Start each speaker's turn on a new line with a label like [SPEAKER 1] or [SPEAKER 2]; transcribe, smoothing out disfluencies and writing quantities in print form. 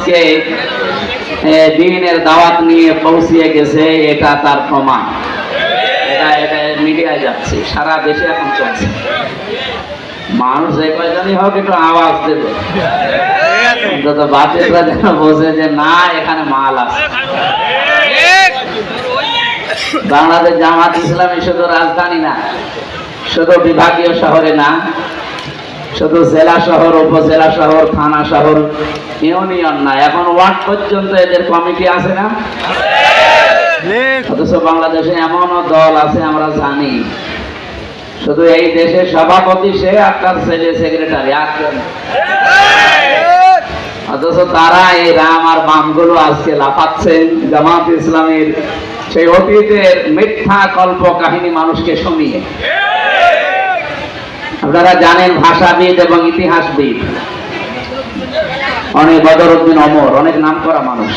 [SPEAKER 1] আজকে দিনের দাওয়াত নিয়ে পৌঁছিয়ে গেছে, এটা তার প্রমাণ। এটা মিডিয়ায় যাচ্ছে, সারা দেশে এখন চলছে। মানুষ যে কয়জনই হোক একটু আওয়াজ দেবে, অন্তত বাচ্চারা যেন বোঝে যে না, এখানে মাল আছে। বাংলাদেশ জামাত ইসলামী শুধু রাজধানী না, শুধু বিভাগীয় শহরে না, শুধু জেলা শহর, উপজেলা শহর, থানা শহর, ইউনিয়ন না, এখন ওয়ার্ড পর্যন্ত এদের কমিটি আছে না? অথচ বাংলাদেশে এমনও দল আছে আমরা জানি, শুধু এই দেশের সভাপতি সে আর তার ছেলে সেক্রেটারি, অথচ তারা এই রাম আর বামগুলো আজকে লাফাচ্ছেন জামাত ইসলামের সেই অতীতের মিথ্যা কল্প কাহিনী মানুষকে শুনিয়ে। আপনারা জানেন ভাষাবিদ এবং ইতিহাসবিদ অনেক বদরউদ্দিন অমর, অনেক নাম করা মানুষ,